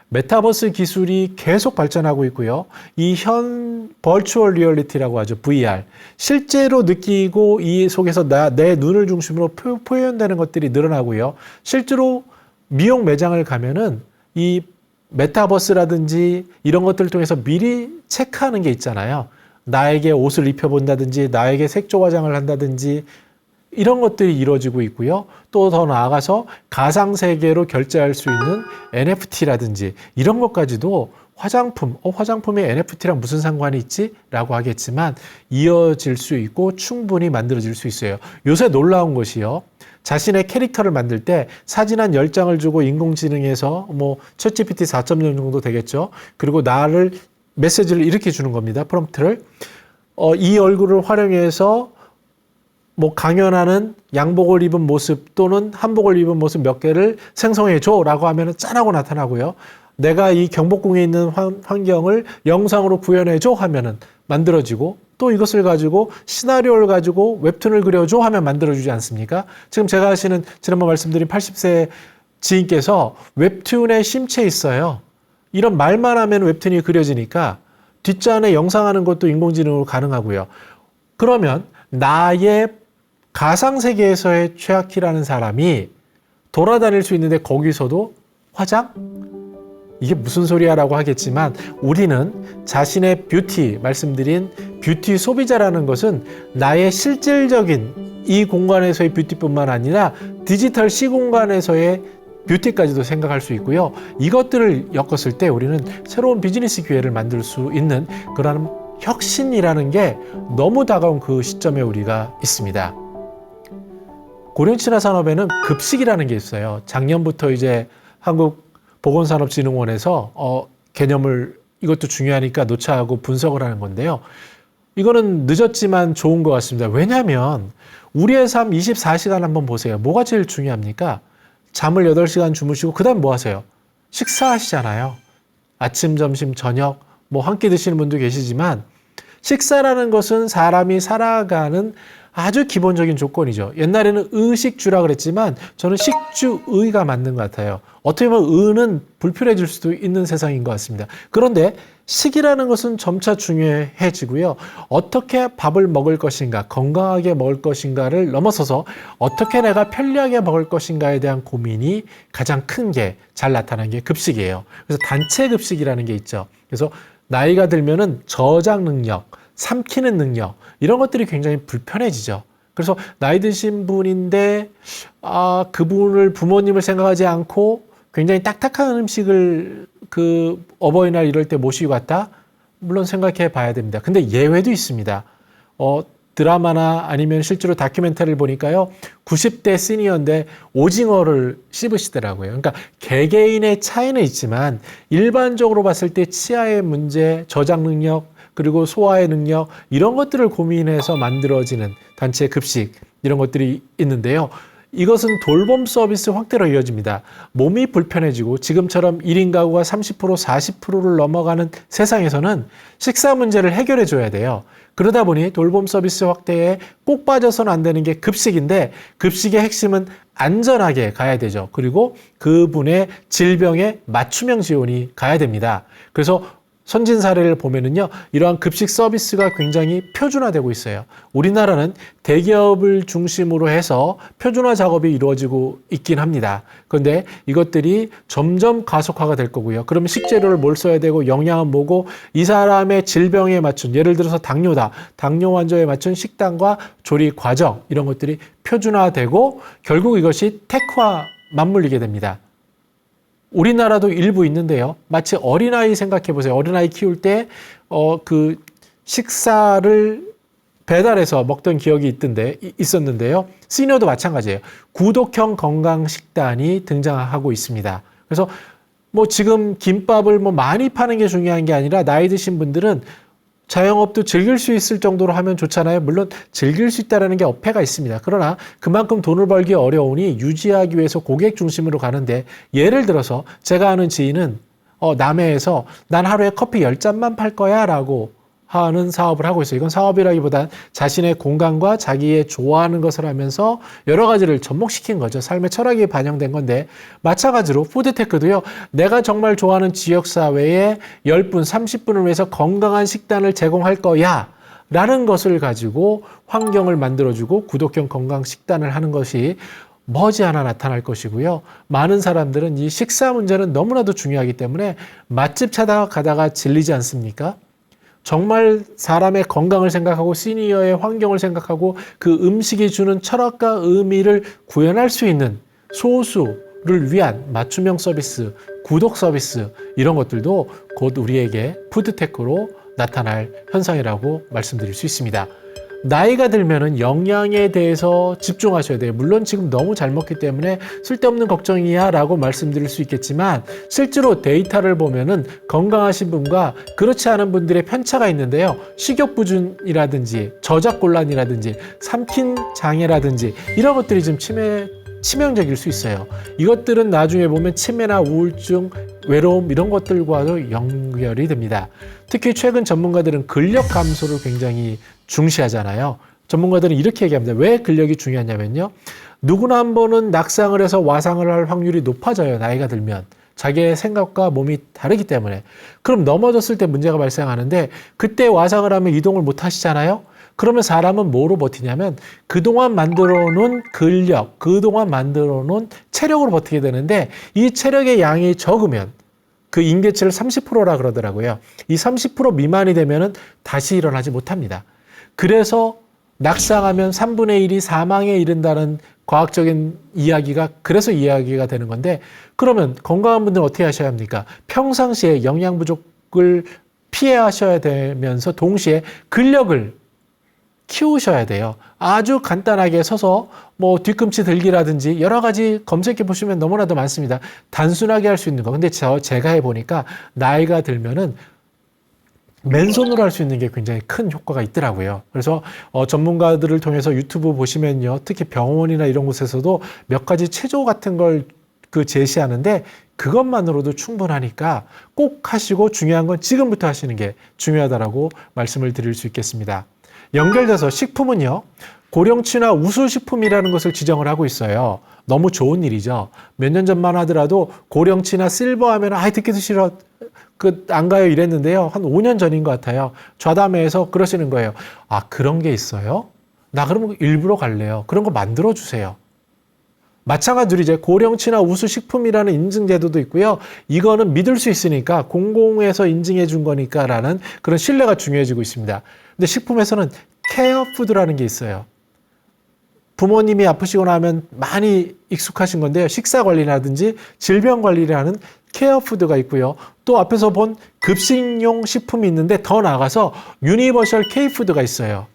메타버스 기술이 계속 발전하고 있고요. 이 버추얼 리얼리티라고 하죠. VR. 실제로 느끼고 이 속에서 내 눈을 중심으로 표현되는 것들이 늘어나고요. 실제로 미용 매장을 가면은 이 메타버스라든지 이런 것들을 통해서 미리 체크하는 게 있잖아요. 나에게 옷을 입혀본다든지 나에게 색조 화장을 한다든지 이런 것들이 이루어지고 있고요. 또 더 나아가서 가상세계로 결제할 수 있는 NFT라든지 이런 것까지도 화장품이 NFT랑 무슨 상관이 있지? 라고 하겠지만 이어질 수 있고 충분히 만들어질 수 있어요. 요새 놀라운 것이요. 자신의 캐릭터를 만들 때 사진 한 10장을 주고 인공지능에서 챗GPT 4.0 정도 되겠죠. 그리고 나를 메시지를 이렇게 주는 겁니다. 프롬프트를. 이 얼굴을 활용해서 강연하는 양복을 입은 모습 또는 한복을 입은 모습 몇 개를 생성해줘 라고 하면 짠하고 나타나고요. 내가 이 경복궁에 있는 환경을 영상으로 구현해줘 하면은 만들어지고 또 이것을 가지고 시나리오를 가지고 웹툰을 그려줘 하면 만들어주지 않습니까? 지금 제가 하시는 지난번 말씀드린 80세 지인께서 웹툰에 심취해 있어요. 이런 말만 하면 웹툰이 그려지니까 뒷잔에 영상하는 것도 인공지능으로 가능하고요. 그러면 나의 가상세계에서의 최악희라는 사람이 돌아다닐 수 있는데 거기서도 화장? 이게 무슨 소리야 라고 하겠지만 우리는 자신의 뷰티, 말씀드린 뷰티 소비자라는 것은 나의 실질적인 이 공간에서의 뷰티뿐만 아니라 디지털 시공간에서의 뷰티까지도 생각할 수 있고요. 이것들을 엮었을 때 우리는 새로운 비즈니스 기회를 만들 수 있는 그런 혁신이라는 게 너무 다가온 그 시점에 우리가 있습니다. 고령 친화 산업에는 급식이라는 게 있어요. 작년부터 이제 한국 보건산업진흥원에서 개념을 이것도 중요하니까 놓자하고 분석을 하는 건데요. 이거는 늦었지만 좋은 것 같습니다. 왜냐하면 우리의 삶 24시간 한번 보세요. 뭐가 제일 중요합니까? 잠을 8시간 주무시고 그다음 뭐 하세요? 식사하시잖아요. 아침, 점심, 저녁 뭐 한 끼 드시는 분도 계시지만 식사라는 것은 사람이 살아가는 아주 기본적인 조건이죠. 옛날에는 의식주라 그랬지만 저는 식주의가 맞는 것 같아요. 어떻게 보면 의는 불필요해질 수도 있는 세상인 것 같습니다. 그런데 식이라는 것은 점차 중요해지고요. 어떻게 밥을 먹을 것인가, 건강하게 먹을 것인가를 넘어서서 어떻게 내가 편리하게 먹을 것인가에 대한 고민이 가장 큰 게 잘 나타나는 게 급식이에요. 그래서 단체 급식이라는 게 있죠. 그래서 나이가 들면은 저장 능력, 삼키는 능력 이런 것들이 굉장히 불편해지죠. 그래서 나이 드신 분인데 그분을 부모님을 생각하지 않고 굉장히 딱딱한 음식을 그 어버이날 이럴 때 모시고 갔다? 물론 생각해 봐야 됩니다. 근데 예외도 있습니다. 드라마나 아니면 실제로 다큐멘터리를 보니까요. 90대 시니어인데 오징어를 씹으시더라고요. 그러니까 개개인의 차이는 있지만 일반적으로 봤을 때 치아의 문제, 저장 능력, 그리고 소화의 능력 이런 것들을 고민해서 만들어지는 단체 급식 이런 것들이 있는데요. 이것은 돌봄 서비스 확대로 이어집니다. 몸이 불편해지고 지금처럼 1인 가구가 30%, 40%를 넘어가는 세상에서는 식사 문제를 해결해 줘야 돼요. 그러다 보니 돌봄 서비스 확대에 꼭 빠져서는 안 되는 게 급식인데 급식의 핵심은 안전하게 가야 되죠. 그리고 그분의 질병에 맞춤형 지원이 가야 됩니다. 그래서 선진 사례를 보면은요, 이러한 급식 서비스가 굉장히 표준화되고 있어요. 우리나라는 대기업을 중심으로 해서 표준화 작업이 이루어지고 있긴 합니다. 그런데 이것들이 점점 가속화가 될 거고요. 그러면 식재료를 뭘 써야 되고 영양은 뭐고 이 사람의 질병에 맞춘 예를 들어서 당뇨다. 당뇨 환자에 맞춘 식단과 조리 과정 이런 것들이 표준화되고 결국 이것이 테크와 맞물리게 됩니다. 우리나라도 일부 있는데요. 마치 어린아이 생각해 보세요. 어린아이 키울 때, 그 식사를 배달해서 먹던 기억이 있었는데요. 시니어도 마찬가지예요. 구독형 건강식단이 등장하고 있습니다. 그래서 뭐 지금 김밥을 뭐 많이 파는 게 중요한 게 아니라 나이 드신 분들은 자영업도 즐길 수 있을 정도로 하면 좋잖아요. 물론 즐길 수 있다는 게 어폐가 있습니다. 그러나 그만큼 돈을 벌기 어려우니 유지하기 위해서 고객 중심으로 가는데 예를 들어서 제가 아는 지인은 남해에서 난 하루에 커피 10잔만 팔 거야 라고 하는 사업을 하고 있어요. 이건 사업이라기보단 자신의 공간과 자기의 좋아하는 것을 하면서 여러 가지를 접목시킨 거죠. 삶의 철학이 반영된 건데 마찬가지로 푸드테크도요. 내가 정말 좋아하는 지역사회에 10분, 30분을 위해서 건강한 식단을 제공할 거야 라는 것을 가지고 환경을 만들어주고 구독형 건강 식단을 하는 것이 머지않아 나타날 것이고요. 많은 사람들은 이 식사 문제는 너무나도 중요하기 때문에 맛집 찾아가다가 질리지 않습니까? 정말 사람의 건강을 생각하고 시니어의 환경을 생각하고 그 음식이 주는 철학과 의미를 구현할 수 있는 소수를 위한 맞춤형 서비스, 구독 서비스 이런 것들도 곧 우리에게 푸드테크로 나타날 현상이라고 말씀드릴 수 있습니다. 나이가 들면은 영양에 대해서 집중하셔야 돼요. 물론 지금 너무 잘 먹기 때문에 쓸데없는 걱정이야 라고 말씀드릴 수 있겠지만 실제로 데이터를 보면은 건강하신 분과 그렇지 않은 분들의 편차가 있는데요. 식욕부준이라든지 저작곤란이라든지 삼킨 장애라든지 이런 것들이 좀 치명적일 수 있어요. 이것들은 나중에 보면 치매나 우울증, 외로움 이런 것들과도 연결이 됩니다. 특히 최근 전문가들은 근력 감소를 굉장히 중시하잖아요. 전문가들은 이렇게 얘기합니다. 왜 근력이 중요하냐면요. 누구나 한 번은 낙상을 해서 와상을 할 확률이 높아져요. 나이가 들면. 자기의 생각과 몸이 다르기 때문에. 그럼 넘어졌을 때 문제가 발생하는데 그때 와상을 하면 이동을 못 하시잖아요. 그러면 사람은 뭐로 버티냐면 그동안 만들어 놓은 근력, 그동안 만들어 놓은 체력으로 버티게 되는데 이 체력의 양이 적으면 그 인계치를 30%라 그러더라고요. 이 30% 미만이 되면은 다시 일어나지 못합니다. 그래서 낙상하면 3분의 1이 사망에 이른다는 과학적인 이야기가 그래서 이야기가 되는 건데 그러면 건강한 분들은 어떻게 하셔야 합니까? 평상시에 영양 부족을 피해 하셔야 되면서 동시에 근력을 키우셔야 돼요. 아주 간단하게 서서 뭐 뒤꿈치 들기라든지 여러 가지 검색해 보시면 너무나도 많습니다. 단순하게 할 수 있는 거. 근데 제가 해보니까 나이가 들면은 맨손으로 할 수 있는 게 굉장히 큰 효과가 있더라고요. 그래서 전문가들을 통해서 유튜브 보시면요. 특히 병원이나 이런 곳에서도 몇 가지 체조 같은 걸 제시하는데 그것만으로도 충분하니까 꼭 하시고 중요한 건 지금부터 하시는 게 중요하다라고 말씀을 드릴 수 있겠습니다. 연결돼서 식품은요. 고령친화 우수식품이라는 것을 지정을 하고 있어요. 너무 좋은 일이죠. 몇 년 전만 하더라도 고령친화 실버 하면 듣기도 싫어. 안 가요 이랬는데요. 한 5년 전인 것 같아요. 좌담회에서 그러시는 거예요. 그런 게 있어요? 나 그러면 일부러 갈래요. 그런 거 만들어 주세요. 마찬가지로 이제 고령친화 우수식품이라는 인증제도도 있고요. 이거는 믿을 수 있으니까 공공에서 인증해 준 거니까라는 그런 신뢰가 중요해지고 있습니다. 근데 식품에서는 케어푸드라는 게 있어요. 부모님이 아프시거나 하면 많이 익숙하신 건데요. 식사 관리라든지 질병 관리를 하는 케어푸드가 있고요. 또 앞에서 본 급식용 식품이 있는데 더 나아가서 유니버셜 K푸드가 있어요.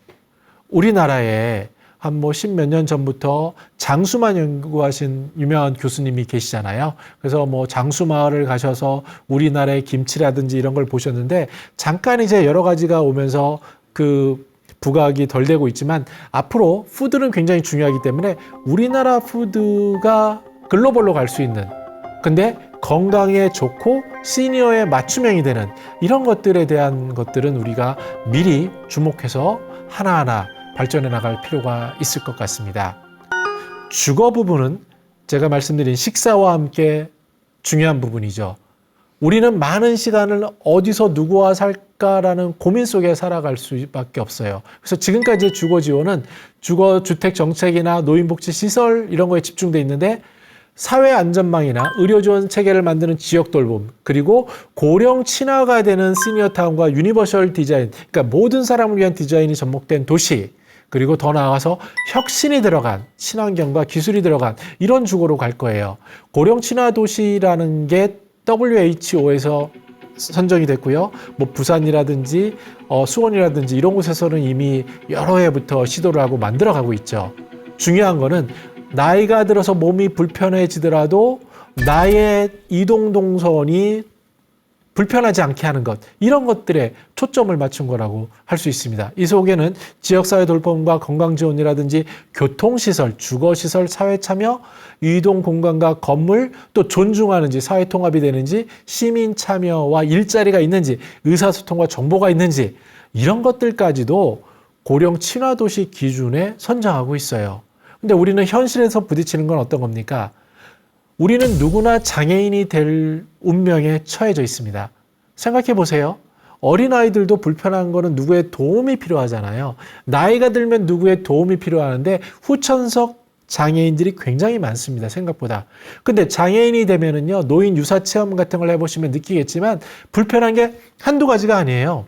우리나라에 한 십몇 년 전부터 장수만 연구하신 유명한 교수님이 계시잖아요. 그래서 장수마을을 가셔서 우리나라의 김치라든지 이런 걸 보셨는데 잠깐 이제 여러 가지가 오면서 부각이 덜 되고 있지만 앞으로 푸드는 굉장히 중요하기 때문에 우리나라 푸드가 글로벌로 갈 수 있는 근데 건강에 좋고 시니어에 맞춤형이 되는 이런 것들에 대한 것들은 우리가 미리 주목해서 하나하나 발전해 나갈 필요가 있을 것 같습니다. 주거 부분은 제가 말씀드린 식사와 함께 중요한 부분이죠. 우리는 많은 시간을 어디서 누구와 살까라는 고민 속에 살아갈 수밖에 없어요. 그래서 지금까지의 주거 지원은 주거주택 정책이나 노인복지 시설 이런 거에 집중돼 있는데 사회안전망이나 의료지원 체계를 만드는 지역 돌봄 그리고 고령 친화가 되는 시니어타운과 유니버셜 디자인 그러니까 모든 사람을 위한 디자인이 접목된 도시 그리고 더 나아가서 혁신이 들어간 친환경과 기술이 들어간 이런 주거로 갈 거예요. 고령 친화 도시라는 게 WHO에서 선정이 됐고요. 부산이라든지 수원이라든지 이런 곳에서는 이미 여러 해부터 시도를 하고 만들어가고 있죠. 중요한 거는 나이가 들어서 몸이 불편해지더라도 나의 이동 동선이 불편하지 않게 하는 것 이런 것들에 초점을 맞춘 거라고 할 수 있습니다. 이 속에는 지역사회 돌봄과 건강지원이라든지 교통시설, 주거시설, 사회참여, 이동공간과 건물 또 존중하는지 사회통합이 되는지 시민 참여와 일자리가 있는지 의사소통과 정보가 있는지 이런 것들까지도 고령 친화도시 기준에 선정하고 있어요. 근데 우리는 현실에서 부딪히는 건 어떤 겁니까? 우리는 누구나 장애인이 될 운명에 처해져 있습니다. 생각해 보세요. 어린아이들도 불편한 거는 누구의 도움이 필요하잖아요. 나이가 들면 누구의 도움이 필요하는데 후천석 장애인들이 굉장히 많습니다. 생각보다. 근데 장애인이 되면은요, 노인 유사 체험 같은 걸 해보시면 느끼겠지만 불편한 게 한두 가지가 아니에요.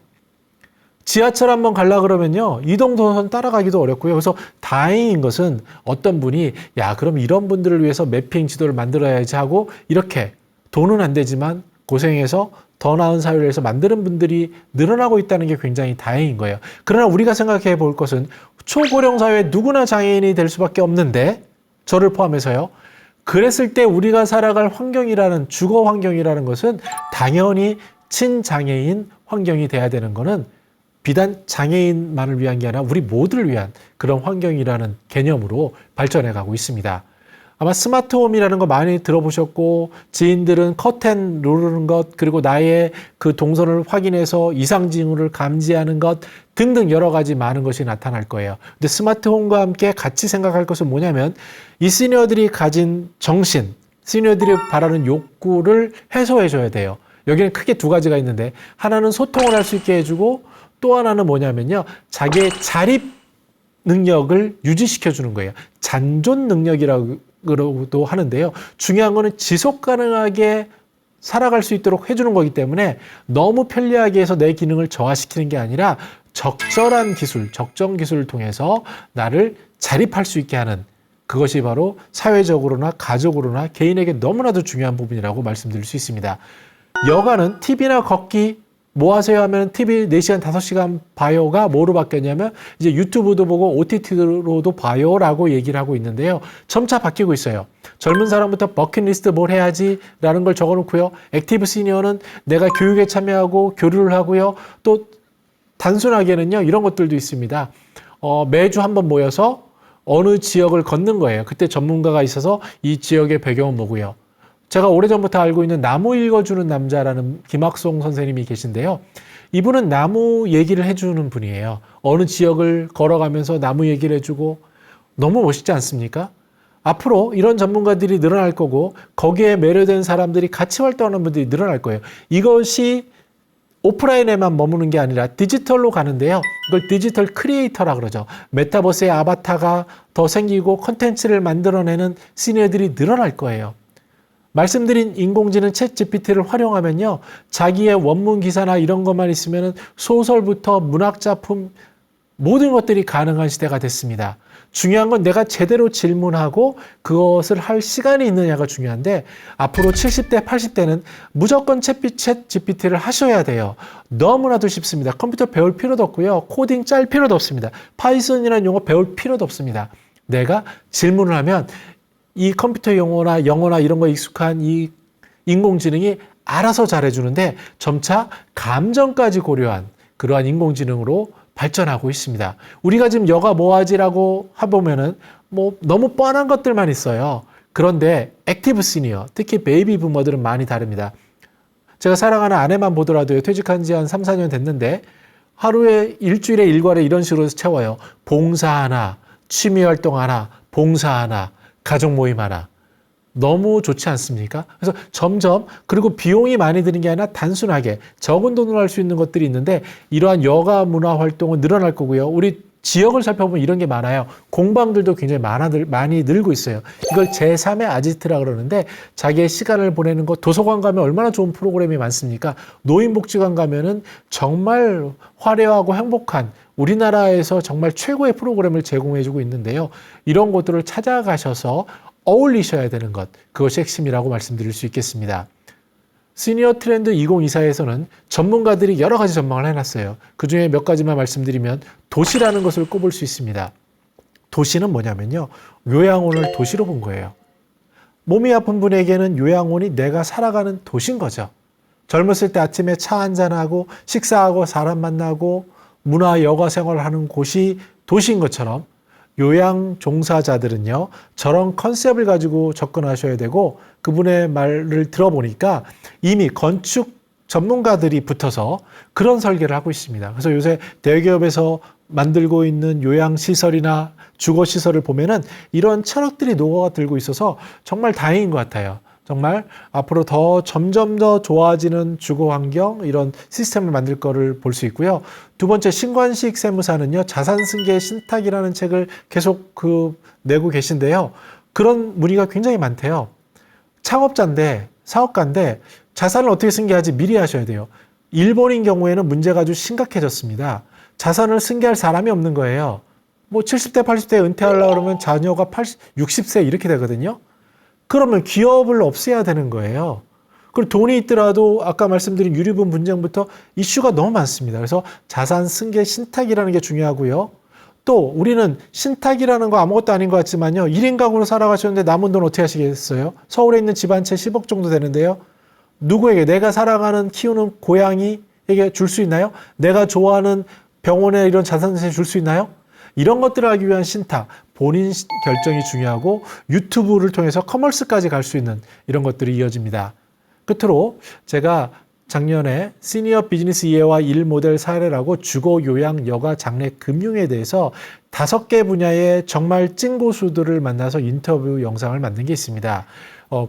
지하철 한번 가려 그러면요, 이동도선 따라가기도 어렵고요. 그래서 다행인 것은 어떤 분이 그럼 이런 분들을 위해서 매핑 지도를 만들어야지 하고 이렇게 돈은 안 되지만 고생해서 더 나은 사회를 위해서 만드는 분들이 늘어나고 있다는 게 굉장히 다행인 거예요. 그러나 우리가 생각해 볼 것은 초고령 사회에 누구나 장애인이 될 수밖에 없는데 저를 포함해서요. 그랬을 때 우리가 살아갈 환경이라는 주거 환경이라는 것은 당연히 친장애인 환경이 돼야 되는 거는 비단 장애인만을 위한 게 아니라 우리 모두를 위한 그런 환경이라는 개념으로 발전해 가고 있습니다. 아마 스마트홈이라는 거 많이 들어보셨고 지인들은 커튼 누르는 것 그리고 나의 동선을 확인해서 이상 징후를 감지하는 것 등등 여러 가지 많은 것이 나타날 거예요. 근데 스마트홈과 함께 같이 생각할 것은 뭐냐면 이 시니어들이 가진 정신, 시니어들이 바라는 욕구를 해소해 줘야 돼요. 여기는 크게 두 가지가 있는데 하나는 소통을 할 수 있게 해주고 또 하나는 뭐냐면요. 자기의 자립 능력을 유지시켜주는 거예요. 잔존 능력이라고도 하는데요. 중요한 거는 지속 가능하게 살아갈 수 있도록 해주는 거기 때문에 너무 편리하게 해서 내 기능을 저하시키는 게 아니라 적절한 기술, 적정 기술을 통해서 나를 자립할 수 있게 하는 그것이 바로 사회적으로나 가족으로나 개인에게 너무나도 중요한 부분이라고 말씀드릴 수 있습니다. 여가는 TV나 걷기 뭐 하세요 하면 TV 4시간, 5시간 봐요가 뭐로 바뀌었냐면 이제 유튜브도 보고 OTT로도 봐요라고 얘기를 하고 있는데요. 점차 바뀌고 있어요. 젊은 사람부터 버킷리스트 뭘 해야지 라는 걸 적어놓고요. 액티브 시니어는 내가 교육에 참여하고 교류를 하고요. 또 단순하게는요. 이런 것들도 있습니다. 매주 한번 모여서 어느 지역을 걷는 거예요. 그때 전문가가 있어서 이 지역의 배경은 뭐고요. 제가 오래전부터 알고 있는 나무 읽어주는 남자라는 김학송 선생님이 계신데요. 이분은 나무 얘기를 해주는 분이에요. 어느 지역을 걸어가면서 나무 얘기를 해주고 너무 멋있지 않습니까? 앞으로 이런 전문가들이 늘어날 거고 거기에 매료된 사람들이 같이 활동하는 분들이 늘어날 거예요. 이것이 오프라인에만 머무는 게 아니라 디지털로 가는데요. 이걸 디지털 크리에이터라 그러죠. 메타버스의 아바타가 더 생기고 콘텐츠를 만들어내는 시니어들이 늘어날 거예요. 말씀드린 인공지능 챗 GPT를 활용하면요. 자기의 원문 기사나 이런 것만 있으면 소설부터 문학작품 모든 것들이 가능한 시대가 됐습니다. 중요한 건 내가 제대로 질문하고 그것을 할 시간이 있느냐가 중요한데 앞으로 70대, 80대는 무조건 챗 GPT를 하셔야 돼요. 너무나도 쉽습니다. 컴퓨터 배울 필요도 없고요. 코딩 짤 필요도 없습니다. 파이썬이라는 용어 배울 필요도 없습니다. 내가 질문을 하면 이 컴퓨터 용어나 영어나 이런 거 익숙한 이 인공지능이 알아서 잘해주는데 점차 감정까지 고려한 그러한 인공지능으로 발전하고 있습니다. 우리가 지금 여가 뭐하지라고 해보면은 뭐 너무 뻔한 것들만 있어요. 그런데 액티브 시니어, 특히 베이비 부머들은 많이 다릅니다. 제가 사랑하는 아내만 보더라도요. 퇴직한 지 한 3, 4년 됐는데 하루에 일주일에 일과를 이런 식으로 채워요. 봉사 하나, 취미 활동 하나, 봉사 하나, 가족 모임 하나. 너무 좋지 않습니까? 그래서 점점 그리고 비용이 많이 드는 게 아니라 단순하게 적은 돈으로 할 수 있는 것들이 있는데 이러한 여가 문화 활동은 늘어날 거고요. 우리 지역을 살펴보면 이런 게 많아요. 공방들도 굉장히 많이 늘고 있어요. 이걸 제3의 아지트라 그러는데 자기의 시간을 보내는 것, 도서관 가면 얼마나 좋은 프로그램이 많습니까? 노인복지관 가면은 정말 화려하고 행복한 우리나라에서 정말 최고의 프로그램을 제공해주고 있는데요. 이런 곳들을 찾아가셔서 어울리셔야 되는 것, 그것이 핵심이라고 말씀드릴 수 있겠습니다. 시니어 트렌드 2024에서는 전문가들이 여러 가지 전망을 해놨어요. 그 중에 몇 가지만 말씀드리면 도시라는 것을 꼽을 수 있습니다. 도시는 뭐냐면요. 요양원을 도시로 본 거예요. 몸이 아픈 분에게는 요양원이 내가 살아가는 도시인 거죠. 젊었을 때 아침에 차 한잔하고 식사하고 사람 만나고 문화 여가 생활을 하는 곳이 도시인 것처럼 요양 종사자들은요, 저런 컨셉을 가지고 접근하셔야 되고 그분의 말을 들어보니까 이미 건축 전문가들이 붙어서 그런 설계를 하고 있습니다. 그래서 요새 대기업에서 만들고 있는 요양시설이나 주거시설을 보면은 이런 철학들이 녹아들고 있어서 정말 다행인 것 같아요. 정말 앞으로 점점 더 좋아지는 주거 환경 이런 시스템을 만들 거를 볼 수 있고요. 두 번째 신관식 세무사는요. 자산 승계 신탁이라는 책을 계속 내고 계신데요. 그런 문의가 굉장히 많대요. 창업자인데 사업가인데 자산을 어떻게 승계하지 미리 하셔야 돼요. 일본인 경우에는 문제가 아주 심각해졌습니다. 자산을 승계할 사람이 없는 거예요. 뭐 70대 80대 은퇴하려고 그러면 자녀가 60세 이렇게 되거든요. 그러면 기업을 없애야 되는 거예요. 그리고 돈이 있더라도 아까 말씀드린 유류분 분쟁부터 이슈가 너무 많습니다. 그래서 자산 승계 신탁이라는 게 중요하고요. 또 우리는 신탁이라는 거 아무것도 아닌 것 같지만요. 1인 가구로 살아가셨는데 남은 돈 어떻게 하시겠어요? 서울에 있는 집 한 채 10억 정도 되는데요. 누구에게 내가 살아가는 키우는 고양이에게 줄 수 있나요? 내가 좋아하는 병원에 이런 자산세 줄 수 있나요? 이런 것들을 하기 위한 신탁, 본인 결정이 중요하고 유튜브를 통해서 커머스까지 갈 수 있는 이런 것들이 이어집니다. 끝으로 제가 작년에 시니어 비즈니스 이해와 일 모델 사례라고 주거, 요양, 여가, 장래, 금융에 대해서 5개 분야의 정말 찐 고수들을 만나서 인터뷰 영상을 만든 게 있습니다.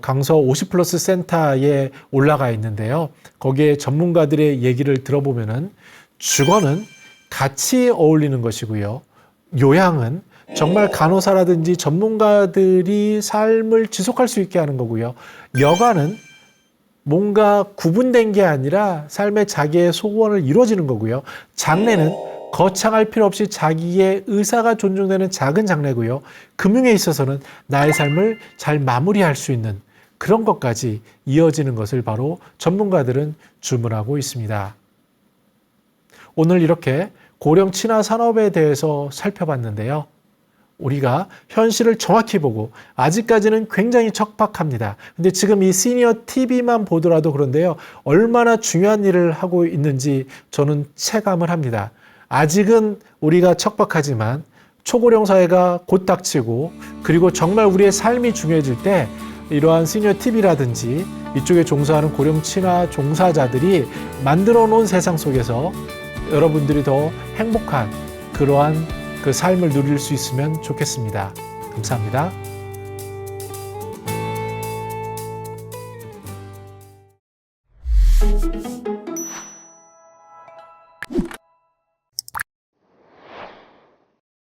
강서 50플러스 센터에 올라가 있는데요. 거기에 전문가들의 얘기를 들어보면은 주거는 같이 어울리는 것이고요. 요양은 정말 간호사라든지 전문가들이 삶을 지속할 수 있게 하는 거고요. 여가는 뭔가 구분된 게 아니라 삶의 자기의 소원을 이루어지는 거고요. 장래는 거창할 필요 없이 자기의 의사가 존중되는 작은 장래고요. 금융에 있어서는 나의 삶을 잘 마무리할 수 있는 그런 것까지 이어지는 것을 바로 전문가들은 주문하고 있습니다. 오늘 이렇게 고령 친화 산업에 대해서 살펴봤는데요. 우리가 현실을 정확히 보고 아직까지는 굉장히 척박합니다. 근데 지금 이 시니어 TV만 보더라도 그런데요. 얼마나 중요한 일을 하고 있는지 저는 체감을 합니다. 아직은 우리가 척박하지만 초고령 사회가 곧 닥치고 그리고 정말 우리의 삶이 중요해질 때 이러한 시니어 TV라든지 이쪽에 종사하는 고령 친화 종사자들이 만들어 놓은 세상 속에서 여러분들이 더 행복한 그러한 그 삶을 누릴 수 있으면 좋겠습니다. 감사합니다.